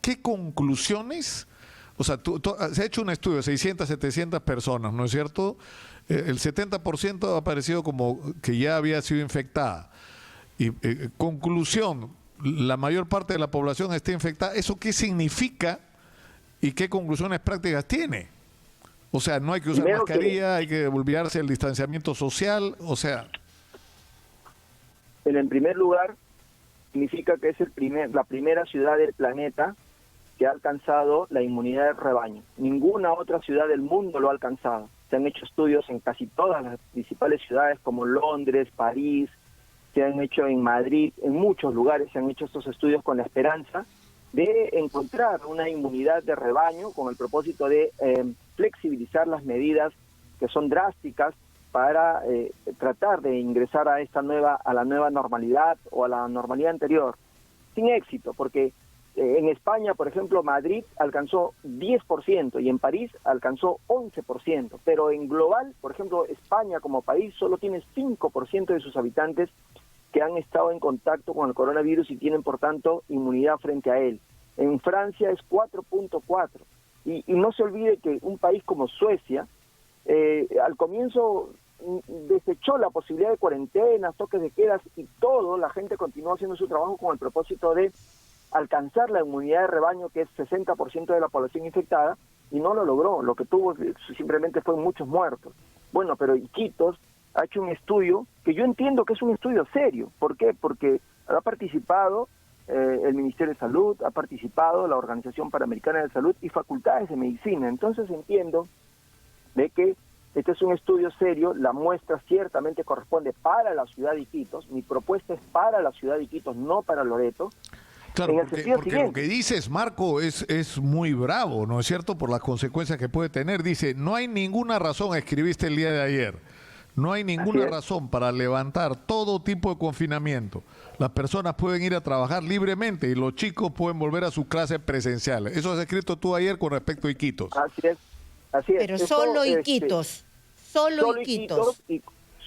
qué conclusiones? O sea, se ha hecho un estudio de 600, 700 personas, ¿no es cierto? El 70% ha aparecido como que ya había sido infectada. Y conclusión, la mayor parte de la población está infectada. ¿Eso qué significa y qué conclusiones prácticas tiene? O sea, no hay que usar Primero mascarilla, hay que olvidarse del distanciamiento social, o sea... En primer lugar, significa que es la primera ciudad del planeta que ha alcanzado la inmunidad de rebaño. Ninguna otra ciudad del mundo lo ha alcanzado. Se han hecho estudios en casi todas las principales ciudades como Londres, París, se han hecho en Madrid, en muchos lugares se han hecho estos estudios con la esperanza de encontrar una inmunidad de rebaño con el propósito de flexibilizar las medidas que son drásticas para tratar de ingresar a la nueva normalidad o a la normalidad anterior, sin éxito, porque en España, por ejemplo, Madrid alcanzó 10% y en París alcanzó 11%, pero en global, por ejemplo, España como país solo tiene 5% de sus habitantes que han estado en contacto con el coronavirus y tienen, por tanto, inmunidad frente a él. En Francia es 4.4%. Y no se olvide que un país como Suecia, al comienzo desechó la posibilidad de cuarentenas, toques de quedas y todo, la gente continuó haciendo su trabajo con el propósito de alcanzar la inmunidad de rebaño, que es 60% de la población infectada, y no lo logró. Lo que tuvo simplemente fue muchos muertos. Bueno, pero Iquitos ha hecho un estudio que yo entiendo que es un estudio serio. ¿Por qué? Porque ha participado el Ministerio de Salud, ha participado la Organización Panamericana de Salud y facultades de medicina. Entonces entiendo de que este es un estudio serio, la muestra ciertamente corresponde para la ciudad de Iquitos, mi propuesta es para la ciudad de Iquitos, no para Loreto. Claro, porque lo que dices, Marco, es muy bravo, ¿no es cierto? Por las consecuencias que puede tener. Dice, no hay ninguna razón, escribiste el día de ayer, no hay ninguna razón para levantar todo tipo de confinamiento. Las personas pueden ir a trabajar libremente y los chicos pueden volver a sus clases presenciales. Eso has escrito tú ayer con respecto a Iquitos. Así es, así es. Pero solo Iquitos, solo Iquitos.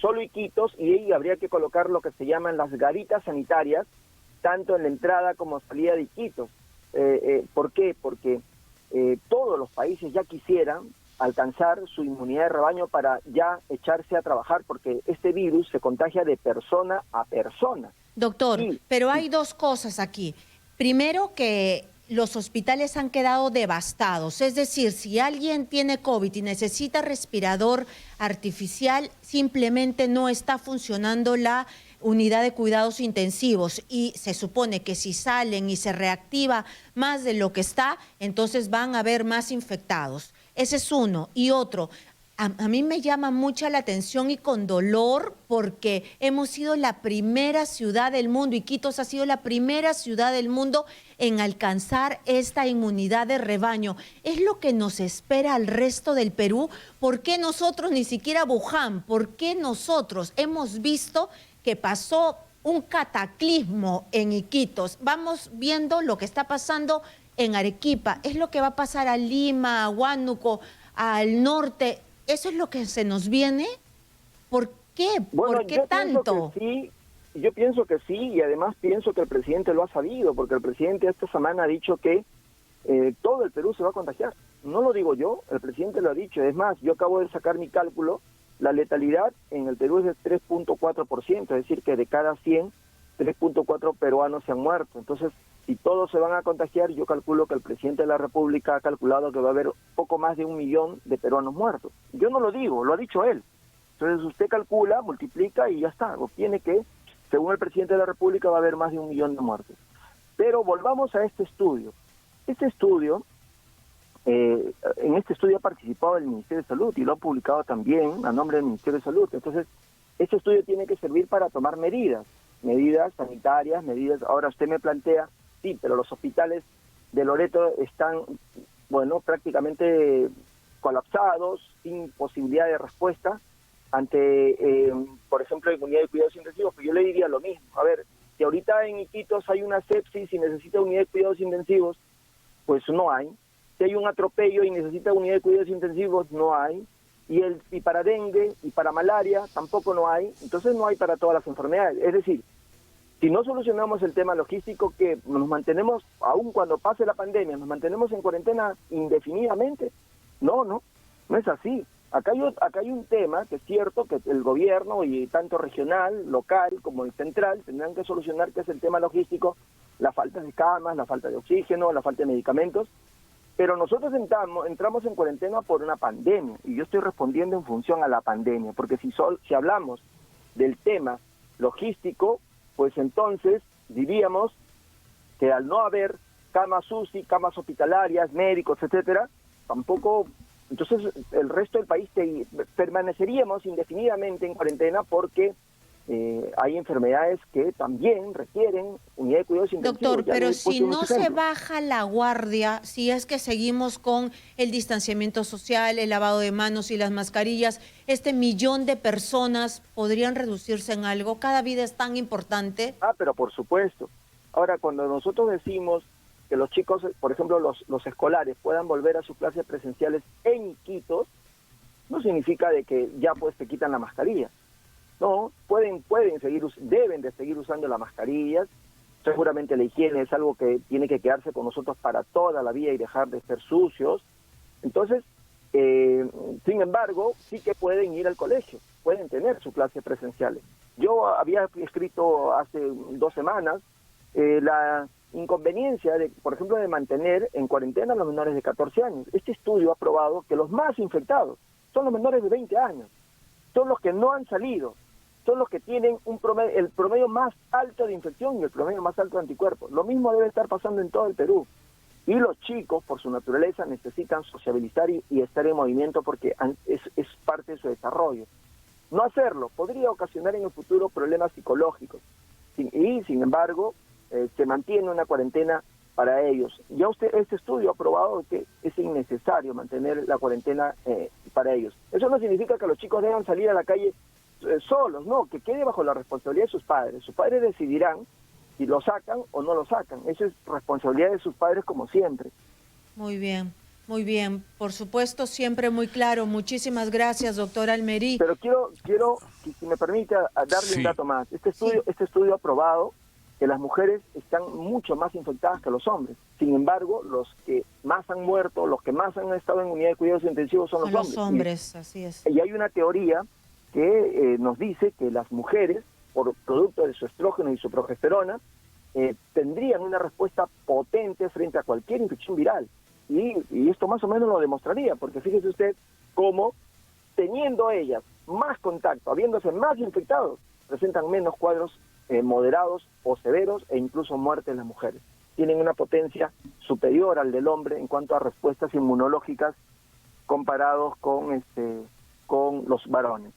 Solo Iquitos, y ahí habría que colocar lo que se llaman las garitas sanitarias, tanto en la entrada como salida de Iquitos. ¿Por qué? Porque todos los países ya quisieran alcanzar su inmunidad de rebaño para ya echarse a trabajar, porque este virus se contagia de persona a persona. Doctor, pero hay dos cosas aquí. Primero, que los hospitales han quedado devastados. Es decir, si alguien tiene COVID y necesita respirador artificial, simplemente no está funcionando la unidad de cuidados intensivos y se supone que si salen y se reactiva más de lo que está, entonces van a haber más infectados. Ese es uno. Y otro, a mí me llama mucha la atención y con dolor porque hemos sido la primera ciudad del mundo, Iquitos ha sido la primera ciudad del mundo en alcanzar esta inmunidad de rebaño. ¿Es lo que nos espera al resto del Perú? ¿Por qué nosotros, ni siquiera Wuhan? ¿Por qué nosotros hemos visto que pasó un cataclismo en Iquitos? Vamos viendo lo que está pasando en Arequipa. ¿Es lo que va a pasar a Lima, a Huánuco, al norte? ¿Eso es lo que se nos viene? ¿Por qué? Bueno, ¿Por qué tanto? Yo pienso que sí, y además pienso que el presidente lo ha sabido, porque el presidente esta semana ha dicho que todo el Perú se va a contagiar. No lo digo yo, el presidente lo ha dicho. Es más, yo acabo de sacar mi cálculo, la letalidad en el Perú es de 3.4%, es decir, que de cada 100, 3.4 peruanos se han muerto. Entonces, si todos se van a contagiar, yo calculo que el presidente de la República ha calculado que va a haber poco más de 1 millón de peruanos muertos. Yo no lo digo, lo ha dicho él. Entonces usted calcula, multiplica y ya está. Obtiene que, según el presidente de la República, va a haber más de 1 millón de muertos. Pero volvamos a este estudio. Este estudio, en este estudio ha participado el Ministerio de Salud y lo ha publicado también a nombre del Ministerio de Salud. Entonces, este estudio tiene que servir para tomar medidas sanitarias, medidas. Ahora usted me plantea, sí, pero los hospitales de Loreto están, bueno, prácticamente colapsados, sin posibilidad de respuesta ante, por ejemplo, inmunidad de cuidados intensivos. Pero yo le diría lo mismo. A ver, si ahorita en Iquitos hay una sepsis y necesita unidad de cuidados intensivos, pues no hay. Si hay un atropello y necesita unidad de cuidados intensivos, no hay. Y para dengue y para malaria tampoco no hay. Entonces no hay para todas las enfermedades. Es decir, Si no solucionamos el tema logístico, que nos mantenemos, aun cuando pase la pandemia, nos mantenemos en cuarentena indefinidamente. No es así. Acá hay un tema que es cierto que el gobierno, y tanto regional, local como el central, tendrán que solucionar, que es el tema logístico, la falta de camas, la falta de oxígeno, la falta de medicamentos. Pero nosotros entramos en cuarentena por una pandemia, y yo estoy respondiendo en función a la pandemia, porque si hablamos del tema logístico, pues entonces diríamos que al no haber camas UCI, camas hospitalarias, médicos, etcétera, tampoco, entonces el resto del país permaneceríamos indefinidamente en cuarentena, porque hay enfermedades que también requieren unidad de cuidados intensivos. Doctor, pero si no se baja la guardia, si es que seguimos con el distanciamiento social, el lavado de manos y las mascarillas, este millón de personas podrían reducirse en algo. Cada vida es tan importante. Pero por supuesto. Ahora, cuando nosotros decimos que los chicos, por ejemplo, los escolares puedan volver a sus clases presenciales en Iquitos, no significa de que ya pues te quitan la mascarilla. No, deben de seguir usando las mascarillas. Seguramente la higiene es algo que tiene que quedarse con nosotros para toda la vida y dejar de ser sucios. Entonces, sin embargo, sí que pueden ir al colegio, pueden tener sus clases presenciales. Yo había escrito hace 2 semanas la inconveniencia, por ejemplo, de mantener en cuarentena a los menores de 14 años. Este estudio ha probado que los más infectados son los menores de 20 años, son los que no han salido, son los que tienen el promedio más alto de infección y el promedio más alto de anticuerpos. Lo mismo debe estar pasando en todo el Perú. Y los chicos, por su naturaleza, necesitan sociabilizar y estar en movimiento, porque es parte de su desarrollo. No hacerlo podría ocasionar en el futuro problemas psicológicos. Y, sin embargo, se mantiene una cuarentena para ellos. Ya este estudio ha probado que es innecesario mantener la cuarentena para ellos. Eso no significa que los chicos deban salir a la calle solos, no, que quede bajo la responsabilidad de sus padres. Sus padres decidirán si lo sacan o no lo sacan. Esa es responsabilidad de sus padres, como siempre. Muy bien, muy bien. Por supuesto, siempre muy claro. Muchísimas gracias, doctor Almerí. Pero quiero si me permite, darle un dato más. Este estudio ha probado que las mujeres están mucho más infectadas que los hombres. Sin embargo, los que más han muerto, los que más han estado en unidad de cuidados intensivos son los hombres. Así es. Y hay una teoría que nos dice que las mujeres, por producto de su estrógeno y su progesterona, tendrían una respuesta potente frente a cualquier infección viral. Y esto más o menos lo demostraría, porque fíjese usted cómo, teniendo ellas más contacto, habiéndose más infectados, presentan menos cuadros moderados o severos, e incluso muerte en las mujeres. Tienen una potencia superior al del hombre en cuanto a respuestas inmunológicas comparados con los varones.